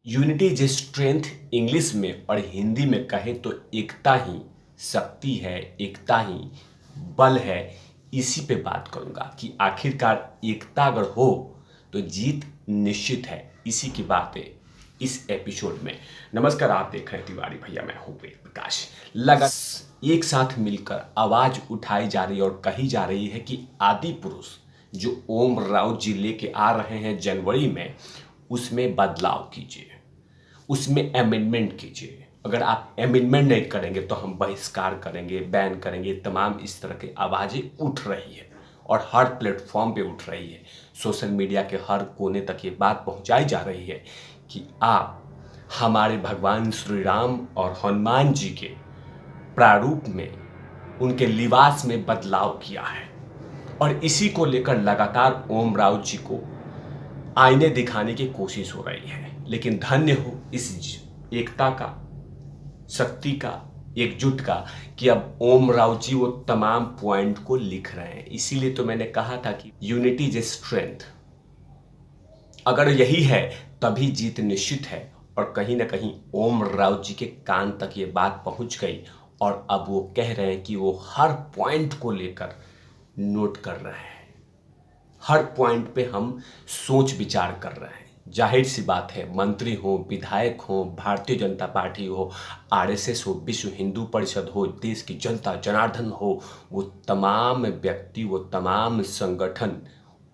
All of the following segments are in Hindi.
यूनिटी इज स्ट्रेंथ इंग्लिश में और हिंदी में कहे तो एकता ही शक्ति है, एकता ही बल है। इसी पे बात करूंगा कि आखिरकार एकता अगर हो तो जीत निश्चित है। इसी की बात है इस एपिसोड में। नमस्कार, आप देख रहे हैं तिवारी भैया, मैं हूं वेद प्रकाश। लगा एक साथ मिलकर आवाज उठाई जा रही है और कही जा रही है कि आदि पुरुष जो ओम राउत जी लेके आ रहे हैं जनवरी में, उसमें बदलाव कीजिए, उसमें अमेंडमेंट कीजिए। अगर आप अमेंडमेंट नहीं करेंगे तो हम बहिष्कार करेंगे, बैन करेंगे। तमाम इस तरह की आवाज़ें उठ रही है और हर प्लेटफॉर्म पे उठ रही है। सोशल मीडिया के हर कोने तक ये बात पहुंचाई जा रही है कि आप हमारे भगवान श्री राम और हनुमान जी के प्रारूप में, उनके लिबास में बदलाव किया है। और इसी को लेकर लगातार ओम राउत जी को आईने दिखाने की कोशिश हो रही है। लेकिन धन्य हो इस एकता का, शक्ति का, एकजुट का कि अब ओम राउत जी वो तमाम पॉइंट को लिख रहे हैं। इसीलिए तो मैंने कहा था कि यूनिटी इज स्ट्रेंथ। अगर यही है तभी जीत निश्चित है। और कहीं ना कहीं ओम राउत जी के कान तक ये बात पहुंच गई और अब वो कह रहे हैं कि वो हर पॉइंट को लेकर नोट कर रहे हैं, हर पॉइंट पे हम सोच विचार कर रहे हैं। जाहिर सी बात है, मंत्री हो, विधायक हो, भारतीय जनता पार्टी हो, आरएसएस हो, विश्व हिंदू परिषद हो, देश की जनता जनार्दन हो, वो तमाम व्यक्ति, वो तमाम संगठन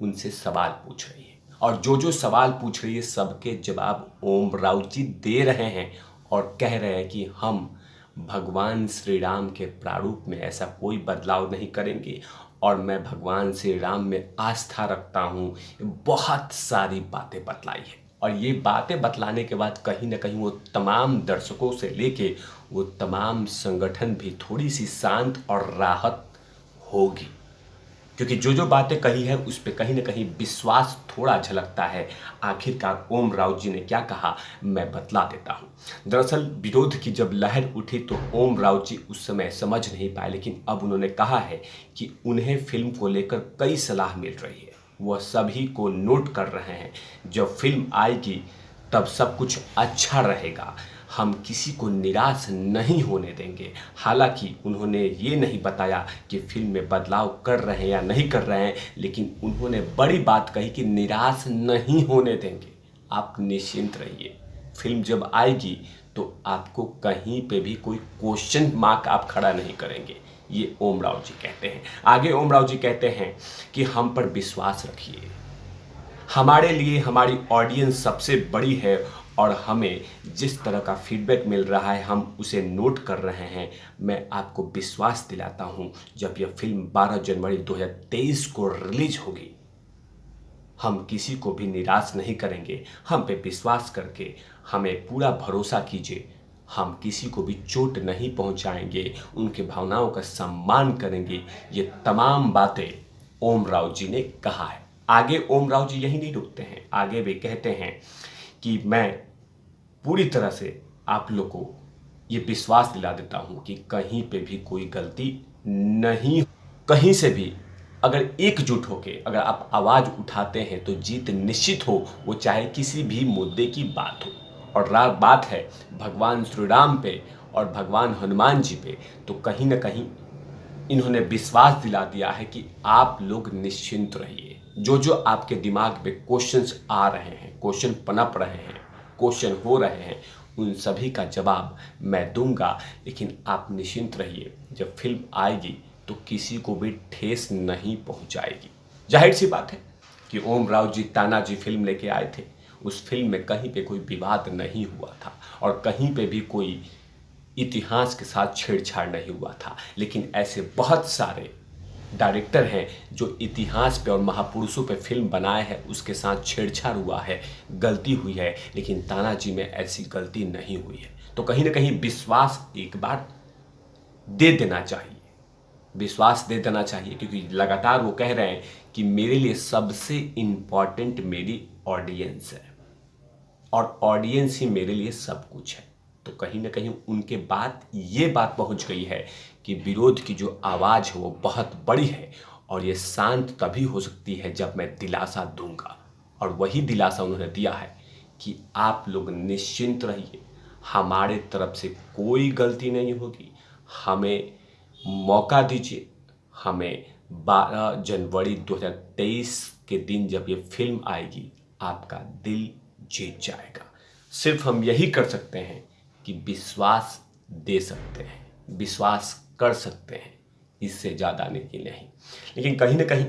उनसे सवाल पूछ रही है। और जो जो सवाल पूछ रही है सबके जवाब ओम राउत जी दे रहे हैं और कह रहे हैं कि हम भगवान श्री राम के प्रारूप में ऐसा कोई बदलाव नहीं करेंगे और मैं भगवान श्री राम में आस्था रखता हूँ। बहुत सारी बातें बतलाई है और ये बातें बतलाने के बाद कहीं ना कहीं वो तमाम दर्शकों से लेके वो तमाम संगठन भी थोड़ी सी शांत और राहत होगी, क्योंकि जो जो बातें कही है उस पर कहीं ना कहीं विश्वास थोड़ा झलकता है। आखिरकार ओम राउत जी ने क्या कहा, मैं बतला देता हूँ। दरअसल विरोध की जब लहर उठी तो ओम राउत जी उस समय समझ नहीं पाए, लेकिन अब उन्होंने कहा है कि उन्हें फिल्म को लेकर कई सलाह मिल रही है, वह सभी को नोट कर रहे हैं। जब फिल्म आएगी तब सब कुछ अच्छा रहेगा, हम किसी को निराश नहीं होने देंगे। हालांकि उन्होंने ये नहीं बताया कि फिल्म में बदलाव कर रहे हैं या नहीं कर रहे हैं, लेकिन उन्होंने बड़ी बात कही कि निराश नहीं होने देंगे। आप निश्चिंत रहिए, फिल्म जब आएगी तो आपको कहीं पे भी कोई क्वेश्चन मार्क आप खड़ा नहीं करेंगे। ये ओम राउत जी कहते हैं। आगे ओम राउत जी कहते हैं कि हम पर विश्वास रखिए, हमारे लिए हमारी ऑडियंस सबसे बड़ी है और हमें जिस तरह का फीडबैक मिल रहा है हम उसे नोट कर रहे हैं। मैं आपको विश्वास दिलाता हूं, जब यह फिल्म 12 जनवरी 2023 को रिलीज होगी हम किसी को भी निराश नहीं करेंगे। हम पे विश्वास करके हमें पूरा भरोसा कीजिए, हम किसी को भी चोट नहीं पहुंचाएंगे, उनके भावनाओं का सम्मान करेंगे। ये तमाम बातें ओम राउत जी ने कहा है। आगे ओम राउत जी यही नहीं रुकते हैं, आगे वे कहते हैं कि मैं पूरी तरह से आप लोग को ये विश्वास दिला देता हूं कि कहीं पे भी कोई गलती नहीं, कहीं से भी अगर एकजुट होके अगर आप आवाज़ उठाते हैं तो जीत निश्चित हो, वो चाहे किसी भी मुद्दे की बात हो। और बात है भगवान श्री राम पे और भगवान हनुमान जी पे, तो कहीं ना कहीं इन्होंने विश्वास दिला दिया है कि आप लोग निश्चिंत रहिए। जो जो आपके दिमाग में क्वेश्चंस आ रहे हैं, क्वेश्चन पनप रहे हैं, क्वेश्चन हो रहे हैं, उन सभी का जवाब मैं दूंगा। लेकिन आप निश्चिंत रहिए, जब फिल्म आएगी तो किसी को भी ठेस नहीं पहुंचाएगी। जाहिर सी बात है कि ओम राउत जी तानाजी फिल्म लेके आए थे, उस फिल्म में कहीं पे कोई विवाद नहीं हुआ था और कहीं पे भी कोई इतिहास के साथ छेड़छाड़ नहीं हुआ था। लेकिन ऐसे बहुत सारे डायरेक्टर हैं जो इतिहास पे और महापुरुषों पे फिल्म बनाए हैं, उसके साथ छेड़छाड़ हुआ है, गलती हुई है। लेकिन तानाजी में ऐसी गलती नहीं हुई है। तो कहीं ना कहीं विश्वास एक बार दे देना चाहिए, विश्वास दे देना चाहिए, क्योंकि लगातार वो कह रहे हैं कि मेरे लिए सबसे इम्पॉर्टेंट मेरी ऑडियंस है और ऑडियंस ही मेरे लिए सब कुछ है। तो कहीं ना कहीं उनके ये बात पहुंच गई है कि विरोध की जो आवाज़ है वो बहुत बड़ी है और ये शांत तभी हो सकती है जब मैं दिलासा दूंगा। और वही दिलासा उन्होंने दिया है कि आप लोग निश्चिंत रहिए, हमारे तरफ से कोई गलती नहीं होगी। हमें मौका दीजिए। हमें 12 जनवरी 2023 के दिन जब ये फिल्म आएगी, आपका दिल जीत जाएगा। सिर्फ हम यही कर सकते हैं कि विश्वास दे सकते हैं, विश्वास कर सकते हैं, इससे ज़्यादा नहीं। लेकिन कहीं ना कहीं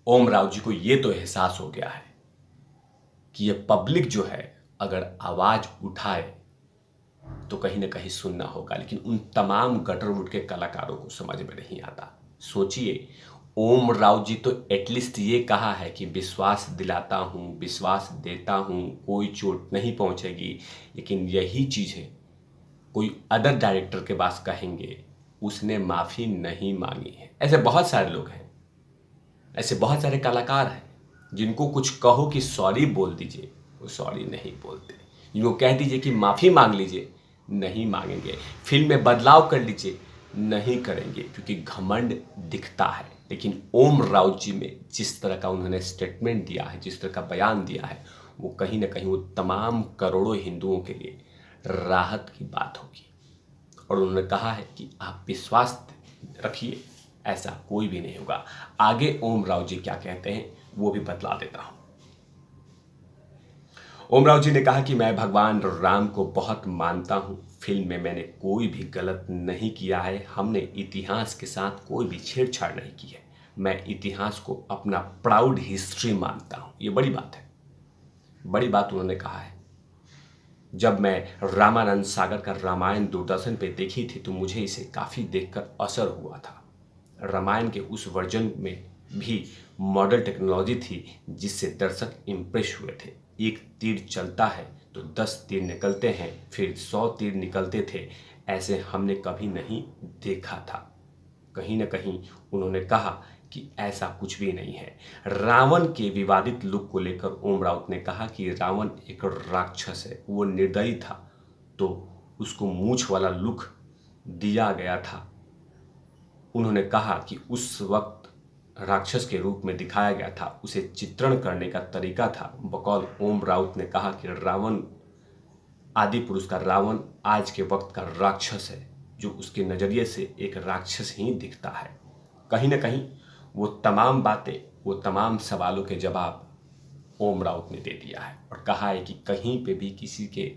ओम राव जी को ये तो एहसास हो गया है कि ये पब्लिक जो है अगर आवाज़ उठाए तो कहीं ना कहीं सुनना होगा। लेकिन उन तमाम गटरवुड के कलाकारों को समझ में नहीं आता। सोचिए, ओम राव जी तो एटलीस्ट ये कहा है कि विश्वास दिलाता हूँ, विश्वास देता हूँ, कोई चोट नहीं पहुँचेगी। लेकिन यही चीज़ें कोई अदर डायरेक्टर के पास कहेंगे, उसने माफ़ी नहीं मांगी है। ऐसे बहुत सारे लोग हैं, ऐसे बहुत सारे कलाकार हैं जिनको कुछ कहो कि सॉरी बोल दीजिए, वो सॉरी नहीं बोलते। जिनको कह दीजिए कि माफ़ी मांग लीजिए, नहीं मांगेंगे। फिल्म में बदलाव कर लीजिए, नहीं करेंगे, क्योंकि घमंड दिखता है। लेकिन ओम राव जी में जिस तरह का उन्होंने स्टेटमेंट दिया है, जिस तरह का बयान दिया है, वो कहीं ना कहीं वो तमाम करोड़ों हिंदुओं के लिए राहत की बात होगी। और उन्होंने कहा है कि आप विश्वास रखिए, ऐसा कोई भी नहीं होगा। आगे ओम राव जी क्या कहते हैं वो भी बतला देता हूं। ओम राव जी ने कहा कि मैं भगवान राम को बहुत मानता हूं। फिल्म में मैंने कोई भी गलत नहीं किया है। हमने इतिहास के साथ कोई भी छेड़छाड़ नहीं की है। मैं इतिहास को अपना प्राउड हिस्ट्री मानता हूं। ये बड़ी बात है, बड़ी बात उन्होंने कहा है। जब मैं रामानंद सागर का रामायण दूरदर्शन पे देखी थी तो मुझे इसे काफ़ी देखकर असर हुआ था। रामायण के उस वर्जन में भी मॉडल टेक्नोलॉजी थी जिससे दर्शक इम्प्रेस हुए थे। एक तीर चलता है तो 10 तीर निकलते हैं, फिर 100 तीर निकलते थे। ऐसे हमने कभी नहीं देखा था। कहीं ना कहीं उन्होंने कहा कि ऐसा कुछ भी नहीं है। रावण के विवादित लुक को लेकर ओम राउत ने कहा कि रावण एक राक्षस है, वो निर्दयी था, तो उसको मूंछ वाला लुक दिया गया था। उन्होंने कहा कि उस वक्त राक्षस के रूप में दिखाया गया था, उसे चित्रण करने का तरीका था। बकौल ओम राउत ने कहा कि रावण आदि पुरुष का रावण आज के वक्त का राक्षस है, जो उसके नज़रिए से एक राक्षस ही दिखता है। कहीं ना कहीं वो तमाम बातें, वो तमाम सवालों के जवाब ओम राउत ने दे दिया है और कहा है कि कहीं पे भी किसी के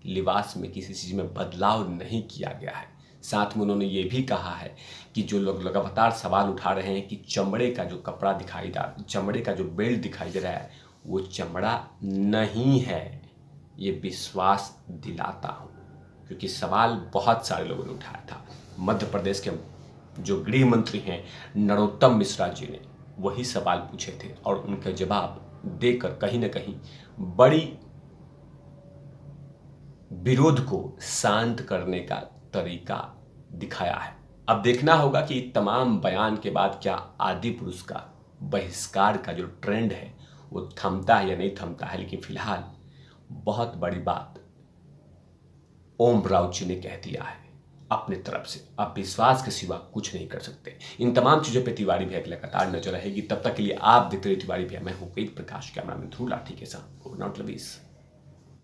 लिबास में किसी चीज़ में बदलाव नहीं किया गया है। साथ में उन्होंने ये भी कहा है कि जो लोग लगातार सवाल उठा रहे हैं कि चमड़े का जो कपड़ा दिखाई दे, चमड़े का जो बेल्ट दिखाई दे रहा है, वो चमड़ा नहीं है, ये विश्वास दिलाता हूँ। क्योंकि सवाल बहुत सारे लोगों ने उठाया था। मध्य प्रदेश के जो गृह मंत्री हैं नरोत्तम मिश्रा जी ने वही सवाल पूछे थे और उनका जवाब देकर कहीं ना कहीं बड़ी विरोध को शांत करने का तरीका दिखाया है। अब देखना होगा कि तमाम बयान के बाद क्या आदि पुरुष का बहिष्कार का जो ट्रेंड है वो थमता है या नहीं थमता है। लेकिन फिलहाल बहुत बड़ी बात ओम राउत जी ने कह दिया है अपने तरफ से। आप विश्वास के सिवा कुछ नहीं कर सकते। इन तमाम चीज़ों पे तिवारी भैया की लगातार नजर रहेगी। तब तक के लिए आप देखते रहिए तिवारी भैया। मैं हूँ वेद प्रकाश, कैमरामैन ध्रुव लाठी के साथ। Not lovies.